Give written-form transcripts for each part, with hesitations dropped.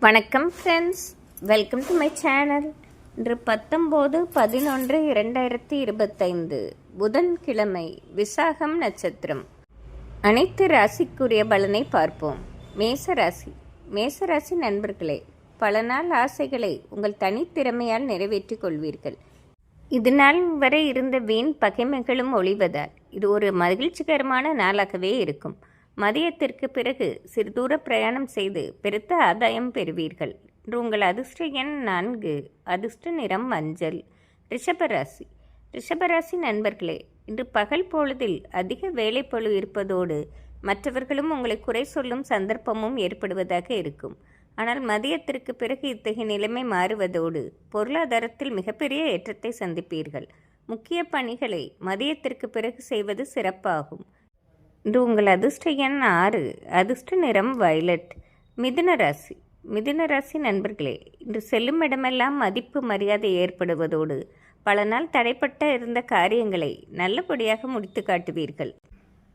வணக்கம் friends, welcome to my channel. இன்று 19/11/2025 புதன்கிழமை, விசாகம் நட்சத்திரம். அனைத்து ராசிக்குரிய பலனை பார்ப்போம். மேசராசி நண்பர்களே, பல நாள் ஆசைகளை உங்கள் தனித்திறமையால் நிறைவேற்றிக் கொள்வீர்கள். இது நாள் வரை இருந்த வீண் பகைமைகளும் ஒழிவதால் இது ஒரு மகிழ்ச்சிகரமான நாளாகவே இருக்கும். மதியத்திற்கு பிறகு சிறு தூர பிரயாணம் செய்து பெருத்த ஆதாயம் பெறுவீர்கள். இன்று உங்கள் அதிர்ஷ்ட எண் 4, அதிர்ஷ்ட நிறம் மஞ்சள். ரிஷபராசி நண்பர்களே, இன்று பகல் பொழுதில் அதிக வேலைப்பளு இருப்பதோடு மற்றவர்களும் உங்களை குறை சொல்லும் சந்தர்ப்பமும் ஏற்படுவதாக இருக்கும். ஆனால் மதியத்திற்கு பிறகு இத்தகைய நிலைமை மாறுவதோடு பொருளாதாரத்தில் மிகப்பெரிய ஏற்றத்தை சந்திப்பீர்கள். முக்கிய பணிகளை மதியத்திற்கு பிறகு செய்வது சிறப்பாகும். இன்று உங்கள் அதிர்ஷ்ட எண் 6, அதிர்ஷ்ட நிறம் வயலட். மிதுன ராசி நண்பர்களே, இன்று செல்லும் இடமெல்லாம் மதிப்பு மரியாதை ஏற்படுவதோடு பல நாள் தடைப்பட்ட இருந்த காரியங்களை நல்லபடியாக முடித்து காட்டுவீர்கள்.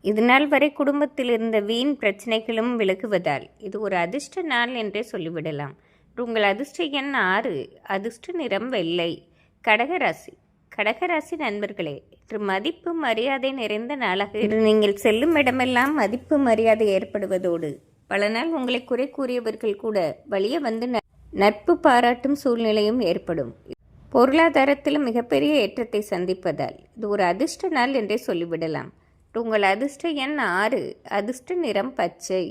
இதுநாள் வரை குடும்பத்தில் இருந்த வீண் பிரச்சனைகளும் விலகுவதால் இது ஒரு அதிர்ஷ்ட நாள் என்றே சொல்லிவிடலாம். உங்கள் அதிர்ஷ்ட எண் 6, அதிர்ஷ்ட நிறம் வெள்ளை. கடகராசி நண்பர்களே, இன்று மதிப்பு மரியாதை நிறைந்த நாளாக இன்று நீங்கள் செல்லும் இடமெல்லாம் மதிப்பு மரியாதை ஏற்படுவதோடு பல நாள் உங்களை குறை கூறியவர்கள் கூட வழிய வந்து நட்பு பாராட்டும் சூழ்நிலையும் ஏற்படும். பொருளாதாரத்திலும் மிகப்பெரிய ஏற்றத்தை சந்திப்பதால் இது ஒரு அதிர்ஷ்ட நாள் என்றே சொல்லிவிடலாம். உங்கள் அதிர்ஷ்ட எண் 6, அதிர்ஷ்ட நிறம் பச்சை.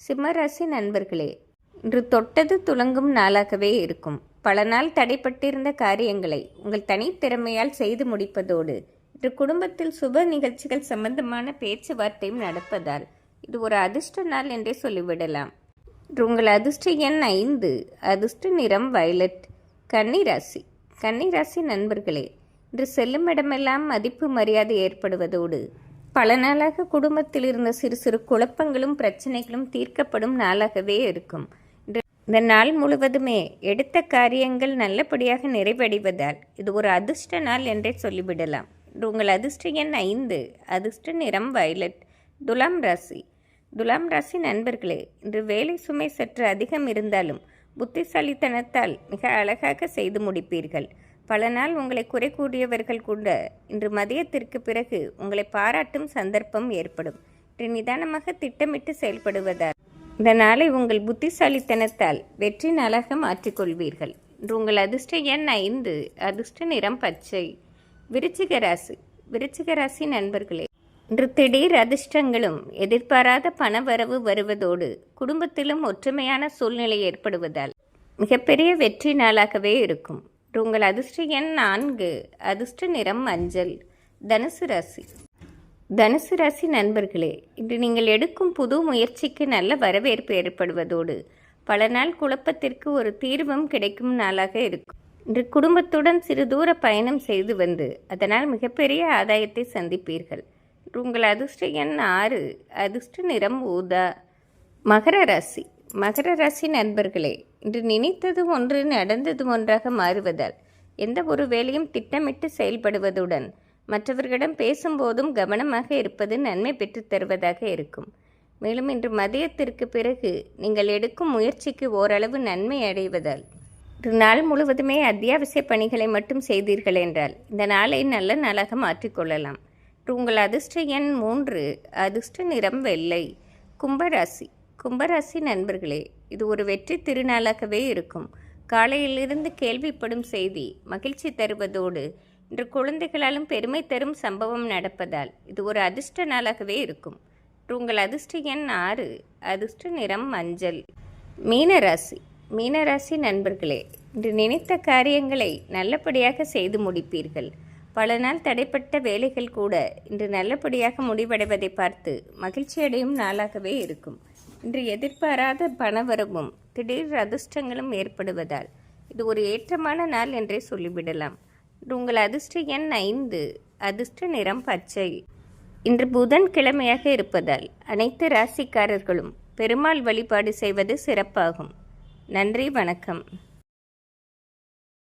சிம்மராசி நண்பர்களே, இன்று தொட்டது துலங்கும் நாளாகவே இருக்கும். பல நாள் தடைப்பட்டிருந்த காரியங்களை உங்கள் தனித்திறமையால் செய்து முடிப்பதோடு இன்று குடும்பத்தில் சுப நிகழ்ச்சிகள் சம்பந்தமான பேச்சுவார்த்தையும் நடப்பதால் இது ஒரு அதிர்ஷ்ட நாள் என்றே சொல்லிவிடலாம். இன்று உங்கள் அதிர்ஷ்ட எண் 5, அதிர்ஷ்ட நிறம் வயலட். கன்னிராசி நண்பர்களே, இன்று செல்லும் இடமெல்லாம் மதிப்பு மரியாதை ஏற்படுவதோடு பல நாளாக குடும்பத்தில் இருந்த சிறு சிறு குழப்பங்களும் பிரச்சனைகளும் தீர்க்கப்படும் நாளாகவே இருக்கும். இந்த நாள் முழுவதுமே எடுத்த காரியங்கள் நல்லபடியாக நிறைவடைவதால் இது ஒரு அதிர்ஷ்ட நாள் என்றே சொல்லிவிடலாம். இன்று உங்கள் அதிர்ஷ்ட எண் 5, அதிர்ஷ்ட நிறம் வயலட். துலாம் ராசி நண்பர்களே, இன்று வேலை சுமை சற்று அதிகம் இருந்தாலும் புத்திசாலித்தனத்தால் மிக அழகாக செய்து முடிப்பீர்கள். பல நாள் உங்களை குறை கூடியவர்கள் கூட இன்று மதியத்திற்கு பிறகு உங்களை பாராட்டும் சந்தர்ப்பம் ஏற்படும். இன்று நிதானமாக திட்டமிட்டு செயல்படுவதால் இந்த நாளை உங்கள் புத்திசாலித்தனத்தால் வெற்றி நாளாக மாற்றிக்கொள்வீர்கள். இன்று உங்கள் அதிர்ஷ்ட எண் 5, அதிர்ஷ்ட நிறம் பச்சை. விருச்சிக ராசி நண்பர்களே, இன்று திடீர் அதிர்ஷ்டங்களும் எதிர்பாராத பணவரவு வருவதோடு குடும்பத்திலும் ஒற்றுமையான சூழ்நிலை ஏற்படுவதால் மிகப்பெரிய வெற்றி நாளாகவே இருக்கும். உங்கள் அதிர்ஷ்ட எண் 4, அதிர்ஷ்ட நிறம் மஞ்சள். தனுசு ராசி நண்பர்களே, இன்று நீங்கள் எடுக்கும் புது முயற்சிக்கு நல்ல வரவேற்பு ஏற்படுவதோடு பல நாள் குழப்பத்திற்கு ஒரு தீர்வும் கிடைக்கும் நாளாக இருக்கும். இன்று குடும்பத்துடன் சிறு தூர பயணம் செய்து வந்து அதனால் மிகப்பெரிய ஆதாயத்தை சந்திப்பீர்கள். உங்கள் அதிர்ஷ்ட எண் 6, அதிர்ஷ்ட நிறம் ஊதா. மகர ராசி நண்பர்களே, இன்று நினைத்தது ஒன்று நடந்தது ஒன்றாக மாறுவதால் எந்த ஒரு வேலையும் திட்டமிட்டு செயல்படுவதுடன் மற்றவர்களிடம் பேசும்போதும் கவனமாக இருப்பது நன்மை பெற்றுத் தருவதாக இருக்கும். மேலும் இன்று மதியத்திற்கு பிறகு நீங்கள் எடுக்கும் முயற்சிக்கு ஓரளவு நன்மை அடைவதால் இன்று நாள் முழுவதுமே அத்தியாவசிய பணிகளை மட்டும் செய்தீர்கள் என்றால் இந்த நாளை நல்ல நாளாக மாற்றிக்கொள்ளலாம். உங்கள் அதிர்ஷ்ட எண் 3, அதிர்ஷ்ட நிறம் வெள்ளை. கும்பராசி நண்பர்களே, இது ஒரு வெற்றி திருநாளாகவே இருக்கும். காலையிலிருந்து கேள்விப்படும் செய்தி மகிழ்ச்சி தருவதோடு இன்று குழந்தைகளாலும் பெருமை தரும் சம்பவம் நடப்பதால் இது ஒரு அதிர்ஷ்ட நாளாகவே இருக்கும். உங்கள் அதிர்ஷ்ட எண் 6, அதிர்ஷ்ட நிறம் மஞ்சள். மீனராசி நண்பர்களே, இன்று நினைத்த காரியங்களை நல்லபடியாக செய்து முடிப்பீர்கள். பல நாள் தடைப்பட்ட வேலைகள் கூட இன்று நல்லபடியாக முடிவடைவதை பார்த்து மகிழ்ச்சியடையும் நாளாகவே இருக்கும். இன்று எதிர்பாராத பணவரவும் திடீர் அதிர்ஷ்டங்களும் ஏற்படுவதால் இது ஒரு ஏற்றமான நாள் என்றே சொல்லிவிடலாம். உங்கள் அதிர்ஷ்ட எண் 5, அதிர்ஷ்ட நிறம் பச்சை. இன்று புதன்கிழமையாக இருப்பதால் அனைத்து ராசிக்காரர்களும் பெருமாள் வழிபாடு செய்வது சிறப்பாகும். நன்றி, வணக்கம்.